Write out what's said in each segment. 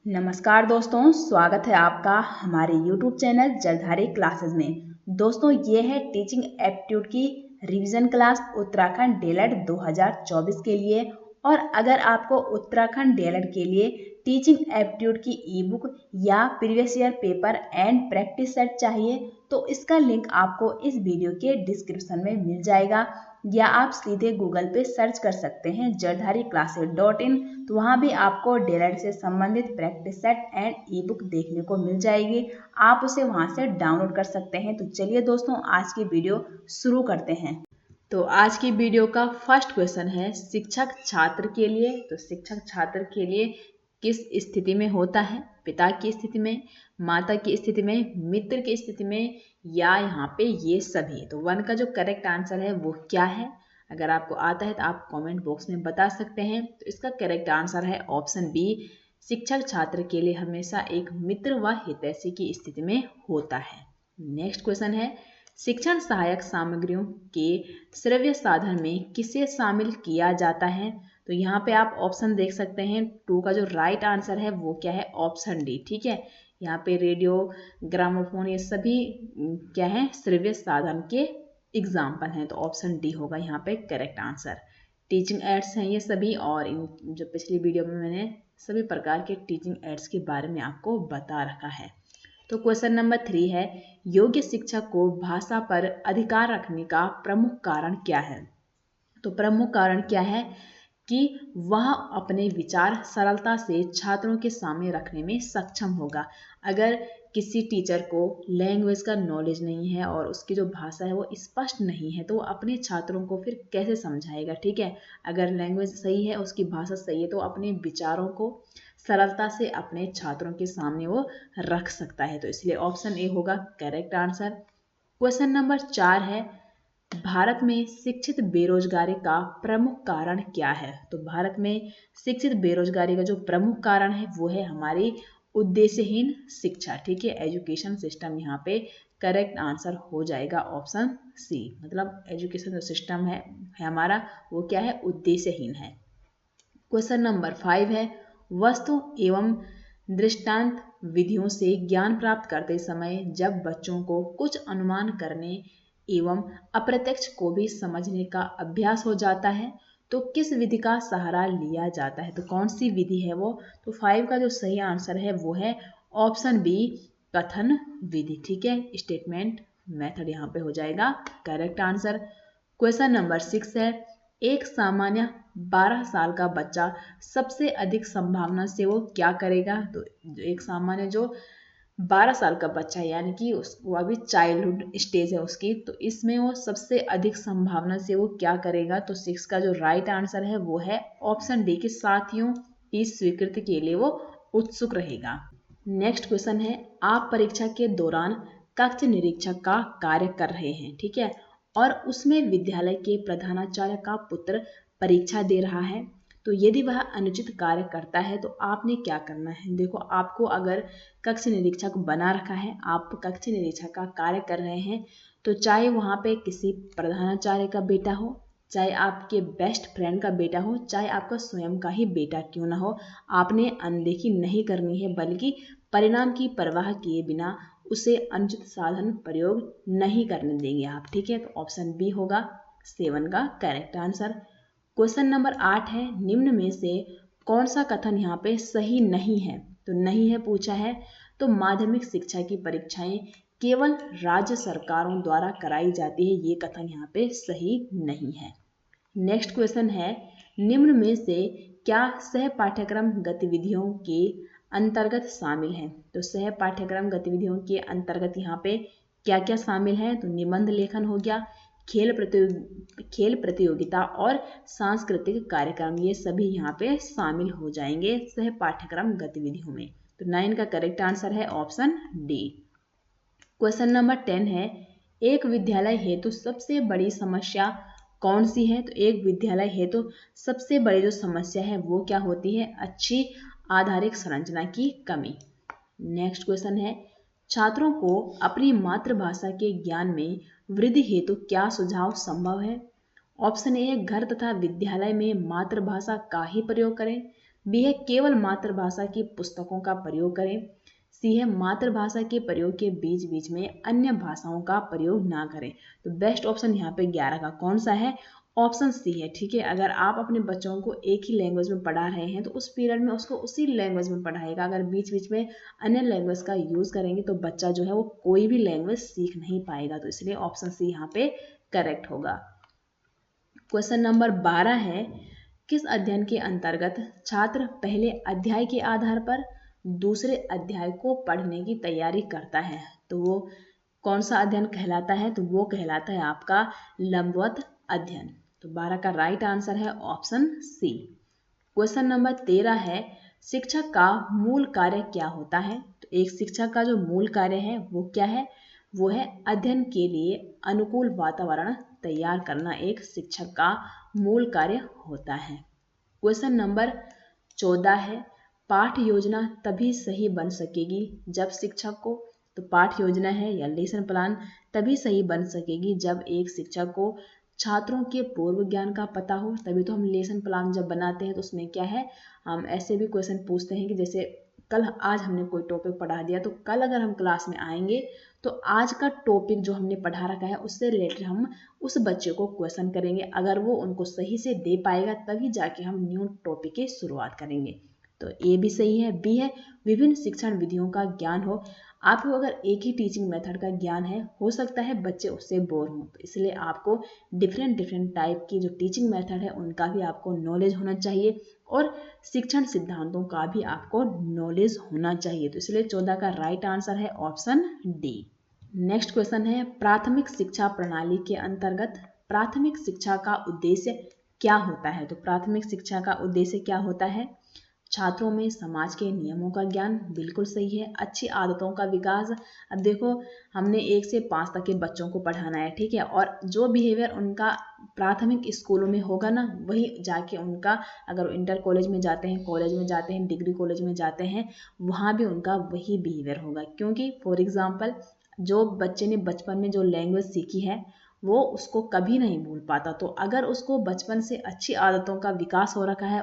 नमस्कार दोस्तों, स्वागत है आपका हमारे YouTube चैनल जलधारी क्लासेस में। दोस्तों, ये है टीचिंग एप्टीट्यूड की रिवीजन क्लास उत्तराखंड डीएलएड 2024 के लिए। और अगर आपको उत्तराखंड डीएलएड के लिए टीचिंग एप्टीट्यूड की ई बुक या previous year paper and practice set चाहिए तो इसका लिंक आपको इस वीडियो के डिस्क्रिप्शन में मिल जाएगा, या आप सीधे गूगल पे सर्च कर सकते हैं jaldhariClasses.in। तो वहाँ भी आपको डीएलएड से संबंधित practice set and E book देखने को मिल जाएगी। आप उसे वहाँ से डाउनलोड कर सकते हैं। तो चलिए दोस्तों, आज की वीडियो शुरू करते हैं। तो आज की वीडियो का फर्स्ट क्वेश्चन है शिक्षक छात्र के लिए। तो शिक्षक छात्र के लिए किस स्थिति में होता है? पिता की स्थिति में, माता की स्थिति में, मित्र की स्थिति में, या यहाँ पे ये सभी। तो वन का जो करेक्ट आंसर है वो क्या है? अगर आपको आता है तो आप कमेंट बॉक्स में बता सकते हैं। तो इसका करेक्ट आंसर है ऑप्शन बी, शिक्षक छात्र के लिए हमेशा एक मित्र व हितैषी की स्थिति में होता है। नेक्स्ट क्वेश्चन है शिक्षण सहायक सामग्रियों के श्रव्य साधन में किसे शामिल किया जाता है? तो यहाँ पे आप ऑप्शन देख सकते हैं। 2 का जो राइट आंसर है वो क्या है? Option D. ठीक है, यहाँ पे रेडियो, ग्रामोफोन, ये सभी क्या है? श्रव्य साधन के एग्जाम्पल हैं। तो ऑप्शन डी होगा यहाँ पे करेक्ट आंसर। टीचिंग एड्स हैं ये सभी, और इन जो पिछली वीडियो में मैंने सभी प्रकार के टीचिंग एड्स के बारे में आपको बता रखा है। तो क्वेश्चन नंबर 3 है योग्य शिक्षक को भाषा पर अधिकार रखने का प्रमुख कारण क्या है? तो प्रमुख कारण क्या है कि वह अपने विचार सरलता से छात्रों के सामने रखने में सक्षम होगा। अगर किसी टीचर को लैंग्वेज का नॉलेज नहीं है और उसकी जो भाषा है वो स्पष्ट नहीं है तो वो अपने छात्रों को फिर कैसे समझाएगा? ठीक है, अगर लैंग्वेज सही है, उसकी भाषा सही है, तो अपने विचारों को सरलता से अपने छात्रों के सामने वो रख सकता है। तो इसलिए ऑप्शन ए होगा करेक्ट आंसर। क्वेश्चन नंबर 4 है भारत में शिक्षित बेरोजगारी का प्रमुख कारण क्या है? तो भारत में शिक्षित बेरोजगारी का जो प्रमुख कारण है वो है हमारी उद्देश्यहीन शिक्षा। ठीक है, एजुकेशन सिस्टम यहाँ पे करेक्ट आंसर हो जाएगा ऑप्शन सी। मतलब एजुकेशन जो सिस्टम है हमारा वो क्या है? उद्देश्यहीन है। क्वेश्चन नंबर 5 है वस्तु एवं दृष्टांत विधियों से ज्ञान प्राप्त करते समय जब बच्चों को कुछ अनुमान करने एवं अप्रत्यक्ष को भी समझने का अभ्यास हो जाता है तो किस विधि का सहारा लिया जाता है? तो कौन सी विधि है वो? तो 5 का जो सही आंसर है वो है ऑप्शन बी, कथन विधि। ठीक है, स्टेटमेंट मेथड यहाँ पे हो जाएगा करेक्ट आंसर। क्वेश्चन नंबर 6 है एक सामान्य 12 साल का बच्चा सबसे अधिक संभावना से वो क्या करेगा? तो एक सामान्य जो 12 साल का बच्चा यानी कि वो अभी चाइल्डहुड स्टेज है उसकी, तो इसमें वो सबसे अधिक संभावना से वो क्या करेगा? तो 6 का जो राइट आंसर है वो है ऑप्शन डी, कि साथियों की स्वीकृति के लिए वो उत्सुक रहेगा। नेक्स्ट क्वेश्चन है आप परीक्षा के दौरान कक्ष निरीक्षक का कार्य कर रहे हैं, ठीक है, और उसमें विद्यालय के प्रधानाचार्य का पुत्र परीक्षा दे रहा है। तो यदि वह अनुचित कार्य करता है तो आपने क्या करना है? देखो, आपको अगर कक्ष निरीक्षक बना रखा है, आप कक्ष निरीक्षक का कार्य कर रहे हैं, तो चाहे वहाँ पे किसी प्रधानाचार्य का बेटा हो, चाहे आपके बेस्ट फ्रेंड का बेटा हो, चाहे आपका स्वयं का ही बेटा क्यों ना हो, आपने अनदेखी नहीं करनी है, बल्कि परिणाम की परवाह किए बिना उसे अनुचित साधन प्रयोग नहीं करने देंगे आप। ठीक है, तो ऑप्शन बी होगा 7 का करेक्ट आंसर। क्वेश्चन नंबर 8 है निम्न में से कौन सा कथन यहाँ पे सही नहीं है? तो नहीं है पूछा है, तो माध्यमिक शिक्षा की परीक्षाएं केवल राज्य सरकारों द्वारा कराई जाती है, ये कथन यहाँ पे सही नहीं है। नेक्स्ट क्वेश्चन है निम्न में से क्या सह पाठ्यक्रम गतिविधियों के अंतर्गत शामिल है? तो सह पाठ्यक्रम गतिविधियों के अंतर्गत यहाँ पे क्या क्या शामिल है? तो निबंध लेखन हो गया, खेल प्रतियोगिता और सांस्कृतिक कार्यक्रम, ये सभी यहाँ पे शामिल हो जाएंगे सह पाठ्यक्रम गतिविधियों में। तो 9 का करेक्ट आंसर है ऑप्शन डी। क्वेश्चन नंबर 10 है एक विद्यालय हेतु सबसे बड़ी समस्या कौन सी है? तो एक विद्यालय हेतु सबसे बड़ी जो समस्या है वो क्या होती है? अच्छी आधारिक संरचना की कमी। नेक्स्ट क्वेश्चन है छात्रों को अपनी मातृभाषा के ज्ञान में वृद्धि हेतु क्या सुझाव संभव है? ऑप्शन ए घर तथा विद्यालय में मातृभाषा का ही प्रयोग करें, बी है केवल मातृभाषा की पुस्तकों का प्रयोग करें। सी है मातृभाषा के प्रयोग के बीच बीच में अन्य भाषाओं का प्रयोग ना करें। तो बेस्ट ऑप्शन यहाँ पे 11 का कौन सा है? ऑप्शन सी है। ठीक है, अगर आप अपने बच्चों को एक ही लैंग्वेज में पढ़ा रहे हैं तो उस पीरियड में उसको उसी लैंग्वेज में पढ़ाएगा। अगर बीच बीच में अन्य लैंग्वेज का यूज करेंगे तो बच्चा जो है वो कोई भी लैंग्वेज सीख नहीं पाएगा। तो इसलिए ऑप्शन सी यहाँ पे करेक्ट होगा। क्वेश्चन नंबर 12 है, किस अध्ययन के अंतर्गत छात्र पहले अध्याय के आधार पर दूसरे अध्याय को पढ़ने की तैयारी करता है? तो वो कौन सा अध्ययन कहलाता है? तो वो कहलाता है आपका लंबवत अध्ययन। तो 12 का राइट आंसर है ऑप्शन सी। क्वेश्चन नंबर 13 है, शिक्षक का मूल कार्य क्या होता है? तो एक शिक्षक का जो मूल कार्य है वो क्या है? वो है अध्ययन के लिए अनुकूल वातावरण तैयार करना एक शिक्षक का मूल कार्य होता है। क्वेश्चन नंबर 14 है, पाठ योजना तभी सही बन सकेगी जब शिक्षक को, तो पाठ योजना है या लेसन प्लान तभी सही बन सकेगी जब एक शिक्षक को छात्रों के पूर्व ज्ञान का पता हो। तभी तो हम लेसन प्लान जब बनाते हैं तो उसमें क्या है, हम ऐसे भी क्वेश्चन पूछते हैं कि जैसे कल आज हमने कोई टॉपिक पढ़ा दिया तो कल अगर हम क्लास में आएंगे तो आज का टॉपिक जो हमने पढ़ा रखा है उससे रिलेटेड हम उस बच्चे को क्वेश्चन करेंगे। अगर वो उनको सही से दे पाएगा तभी जाके हम न्यू टॉपिक की शुरुआत करेंगे। तो ए भी सही है। बी है विभिन्न शिक्षण विधियों का ज्ञान हो। आपको अगर एक ही टीचिंग मेथड का ज्ञान है, हो सकता है बच्चे उससे बोर हों, तो इसलिए आपको डिफरेंट टाइप की जो टीचिंग मेथड है उनका भी आपको नॉलेज होना चाहिए और शिक्षण सिद्धांतों का भी आपको नॉलेज होना चाहिए। तो इसलिए 14 का राइट आंसर है ऑप्शन डी। नेक्स्ट क्वेश्चन है, प्राथमिक शिक्षा प्रणाली के अंतर्गत प्राथमिक शिक्षा का उद्देश्य क्या होता है? तो प्राथमिक शिक्षा का उद्देश्य क्या होता है? छात्रों में समाज के नियमों का ज्ञान, बिल्कुल सही है। अच्छी आदतों का विकास। अब देखो हमने 1 से 5 तक के बच्चों को पढ़ाना है, ठीक है, और जो बिहेवियर उनका प्राथमिक स्कूलों में होगा ना वही जाके उनका, अगर इंटर कॉलेज में जाते हैं, कॉलेज में जाते हैं, डिग्री कॉलेज में जाते हैं, वहाँ भी उनका वही बिहेवियर होगा। क्योंकि फॉर एग्जाम्पल जो बच्चे ने बचपन में जो लैंग्वेज सीखी है वो उसको कभी नहीं भूल पाता। तो अगर उसको बचपन से अच्छी आदतों का विकास हो रखा है,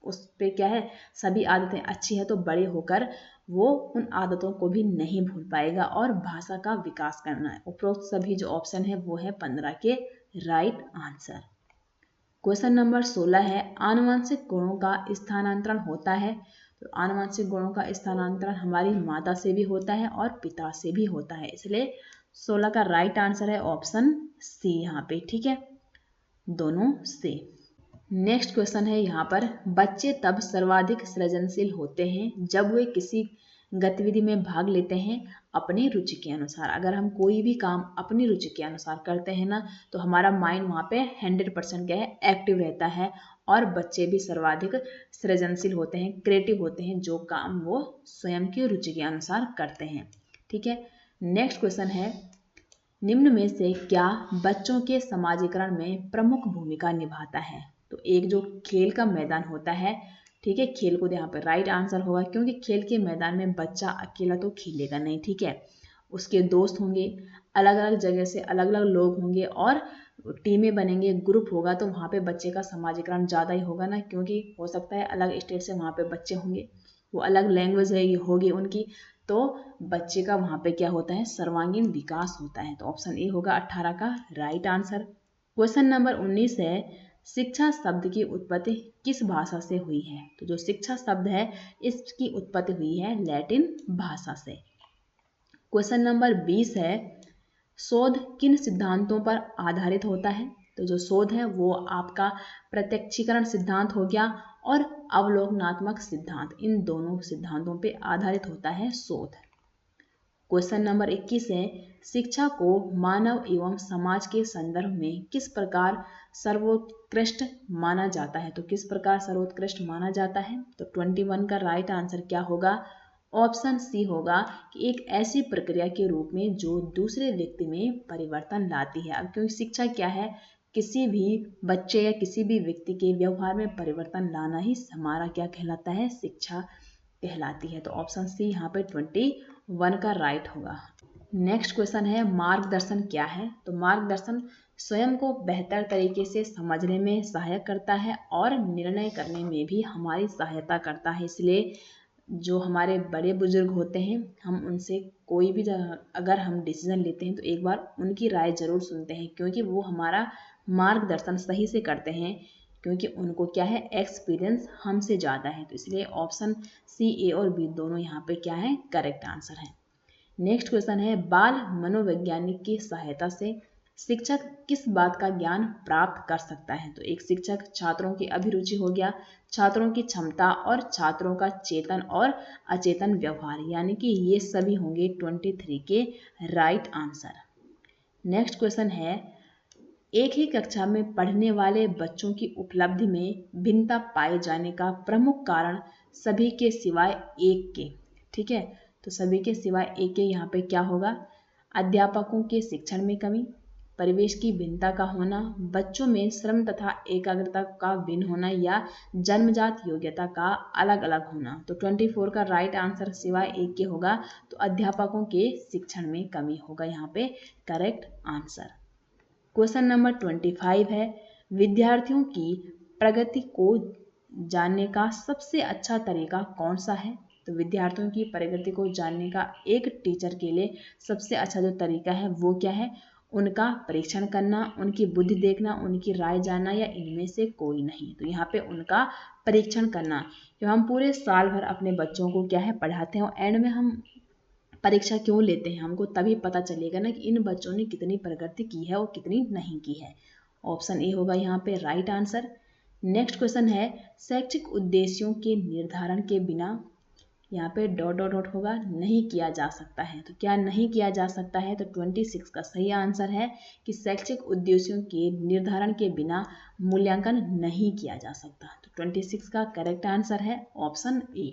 उस पे क्या है, सभी आदतें अच्छी है, तो बड़े होकर वो उन आदतों को भी नहीं भूल पाएगा और भाषा का विकास करना है। उपरोक्त सभी जो ऑप्शन है वो है 15 के राइट आंसर। क्वेश्चन नंबर 16 है, आनुवंशिक गुणों का स्थानांतरण होता है? तो आनुवंशिक गुणों का स्थानांतरण हमारी माता से भी होता है और पिता से भी होता है, इसलिए 16 का राइट आंसर है ऑप्शन सी यहाँ पे। ठीक है, दोनों से। नेक्स्ट क्वेश्चन है यहाँ पर, बच्चे तब सर्वाधिक सृजनशील होते हैं जब वे किसी गतिविधि में भाग लेते हैं अपनी रुचि के अनुसार। अगर हम कोई भी काम अपनी रुचि के अनुसार करते हैं ना तो हमारा माइंड वहाँ पे 100% क्या है, एक्टिव रहता है और बच्चे भी सर्वाधिक सृजनशील होते हैं, क्रिएटिव होते हैं, जो काम वो स्वयं की रुचि के अनुसार करते हैं। ठीक है, नेक्स्ट क्वेश्चन है, निम्न में से क्या बच्चों के समाजीकरण में प्रमुख भूमिका निभाता है? तो एक जो खेल का मैदान होता है, ठीक है, खेल कूद यहाँ पर राइट आंसर होगा, क्योंकि खेल के मैदान में बच्चा अकेला तो खेलेगा नहीं, ठीक है, उसके दोस्त होंगे, अलग अलग जगह से अलग अलग लोग होंगे और टीमें बनेंगे, ग्रुप होगा, तो वहाँ पे बच्चे का समाजीकरण ज़्यादा ही होगा ना, क्योंकि हो सकता है अलग स्टेट से वहाँ पे बच्चे होंगे, वो अलग लैंग्वेज होगी उनकी, तो बच्चे का वहाँ पे क्या होता है, सर्वांगीण विकास होता है। तो ऑप्शन ए होगा 18 का राइट आंसर। क्वेश्चन नंबर 19 है, शिक्षा शब्द की उत्पत्ति किस भाषा से हुई है? तो जो शिक्षा शब्द है इसकी उत्पत्ति हुई है लैटिन भाषा से। क्वेश्चन नंबर 20 है, शोध किन सिद्धांतों पर आधारित होता है? तो जो शोध है वो आपका प्रत्यक्षीकरण सिद्धांत हो गया और अवलोकनात्मक सिद्धांत, इन दोनों सिद्धांतों पर आधारित होता है शोध। क्वेश्चन नंबर 21 है, शिक्षा को मानव एवं समाज के संदर्भ में किस प्रकार सर्वोत्कृष्ट माना जाता है? तो किस प्रकार सर्वोत्कृष्ट माना जाता है? तो 21 का राइट आंसर क्या होगा? ऑप्शन सी होगा कि एक ऐसी प्रक्रिया के रूप में जो दूसरे व्यक्ति में परिवर्तन लाती है। अब क्योंकि शिक्षा क्या है, किसी भी बच्चे या किसी भी व्यक्ति के व्यवहार में परिवर्तन लाना ही हमारा क्या कहलाता है, शिक्षा कहलाती है। तो ऑप्शन सी यहाँ पे 21 का राइट होगा। नेक्स्ट क्वेश्चन है मार्गदर्शन क्या है। तो मार्गदर्शन स्वयं को बेहतर तरीके से समझने में सहायक करता है और निर्णय करने में भी हमारी सहायता करता है। इसलिए जो हमारे बड़े बुजुर्ग होते हैं, हम उनसे कोई भी अगर हम डिसीजन लेते हैं तो एक बार उनकी राय जरूर सुनते हैं, क्योंकि वो हमारा मार्गदर्शन सही से करते हैं, क्योंकि उनको क्या है, एक्सपीरियंस हमसे ज़्यादा है। तो इसलिए ऑप्शन सी, ए और बी दोनों यहाँ पे क्या है, करेक्ट आंसर है। नेक्स्ट क्वेश्चन है बाल मनोवैज्ञानिक की सहायता से शिक्षक किस बात का ज्ञान प्राप्त कर सकता है। तो एक शिक्षक छात्रों की अभिरुचि हो गया, छात्रों की क्षमता और छात्रों का चेतन और अचेतन व्यवहार, यानी कि ये सभी होंगे 23 के राइट आंसर। नेक्स्ट क्वेश्चन है एक ही कक्षा में पढ़ने वाले बच्चों की उपलब्धि में भिन्नता पाए जाने का प्रमुख कारण सभी के सिवाय एक के, ठीक है, तो सभी के सिवाय एक के यहाँ पे क्या होगा, अध्यापकों के शिक्षण में कमी, परिवेश की भिन्नता का होना, बच्चों में श्रम तथा एकाग्रता का भिन्न होना, या जन्मजात योग्यता का अलग अलग होना। तो 24 का राइट आंसर सिवाय एक के होगा, तो अध्यापकों के शिक्षण में कमी होगा यहाँ पे करेक्ट आंसर। क्वेश्चन नंबर 25 है विद्यार्थियों की प्रगति को जानने का सबसे अच्छा तरीका कौन सा है। तो विद्यार्थियों की प्रगति को जानने का एक टीचर के लिए सबसे अच्छा जो तरीका है वो क्या है, उनका परीक्षण करना, उनकी बुद्धि देखना, उनकी राय जानना, या इनमें से कोई नहीं। तो यहाँ पे उनका परीक्षण करना, जो हम पूरे साल भर अपने बच्चों को क्या है पढ़ाते हैं, और एंड में हम परीक्षा क्यों लेते हैं, हमको तभी पता चलेगा ना कि इन बच्चों ने कितनी प्रगति की है और कितनी नहीं की है। ऑप्शन ए होगा यहाँ पे राइट आंसर। नेक्स्ट क्वेश्चन है शैक्षिक उद्देश्यों के निर्धारण के बिना, यहाँ पे डॉट डॉट डॉट होगा, नहीं किया जा सकता है। तो क्या नहीं किया जा सकता है, तो 26 का सही आंसर है कि शैक्षिक उद्देश्यों के निर्धारण के बिना मूल्यांकन नहीं किया जा सकता। तो 26 का करेक्ट आंसर है ऑप्शन ए।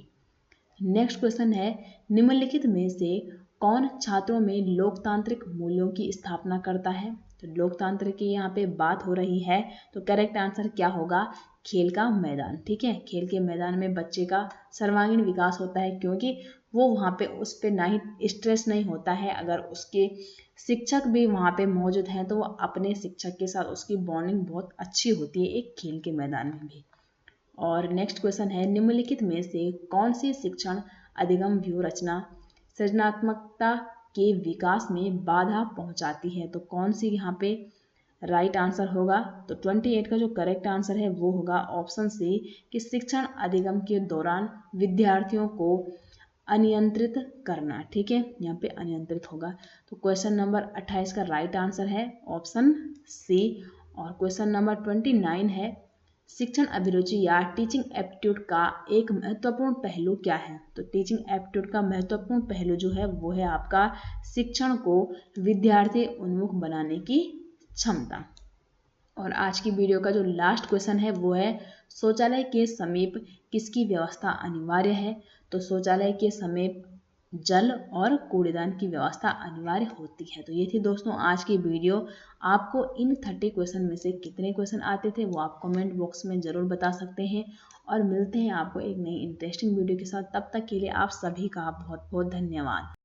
नेक्स्ट क्वेश्चन है निम्नलिखित में से कौन छात्रों में लोकतांत्रिक मूल्यों की स्थापना करता है। तो लोकतंत्र की यहाँ पे बात हो रही है, तो करेक्ट आंसर क्या होगा, खेल का मैदान, ठीक है। खेल के मैदान में बच्चे का सर्वांगीण विकास होता है, क्योंकि वो वहाँ पे उस पर ना ही स्ट्रेस नहीं होता है, अगर उसके शिक्षक भी वहाँ पे मौजूद हैं तो वो अपने शिक्षक के साथ उसकी बॉन्डिंग बहुत अच्छी होती है एक खेल के मैदान में भी। और नेक्स्ट क्वेश्चन है निम्नलिखित में से कौन सी शिक्षण अधिगम व्यू रचना सृजनात्मकता के विकास में बाधा पहुंचाती है। तो कौन सी यहाँ पे राइट आंसर होगा, तो 28 का जो करेक्ट आंसर है वो होगा ऑप्शन सी कि शिक्षण अधिगम के दौरान विद्यार्थियों को अनियंत्रित करना, ठीक है, यहाँ पे अनियंत्रित होगा। तो क्वेश्चन नंबर 28 का राइट आंसर है ऑप्शन सी। और क्वेश्चन नंबर 29 है शिक्षण अभिरुचि या टीचिंग एप्टीट्यूड का एक महत्वपूर्ण पहलू क्या है। तो टीचिंग एप्टीट्यूड का महत्वपूर्ण पहलू जो है वो है आपका शिक्षण को विद्यार्थी उन्मुख बनाने की क्षमता। और आज की वीडियो का जो लास्ट क्वेश्चन है वो है शौचालय के समीप किसकी व्यवस्था अनिवार्य है। तो शौचालय के समीप जल और कूड़ेदान की व्यवस्था अनिवार्य होती है। तो ये थी दोस्तों आज की वीडियो। आपको इन 30 क्वेश्चन में से कितने क्वेश्चन आते थे वो आप कमेंट बॉक्स में ज़रूर बता सकते हैं। और मिलते हैं आपको एक नई इंटरेस्टिंग वीडियो के साथ, तब तक के लिए आप सभी का बहुत बहुत धन्यवाद।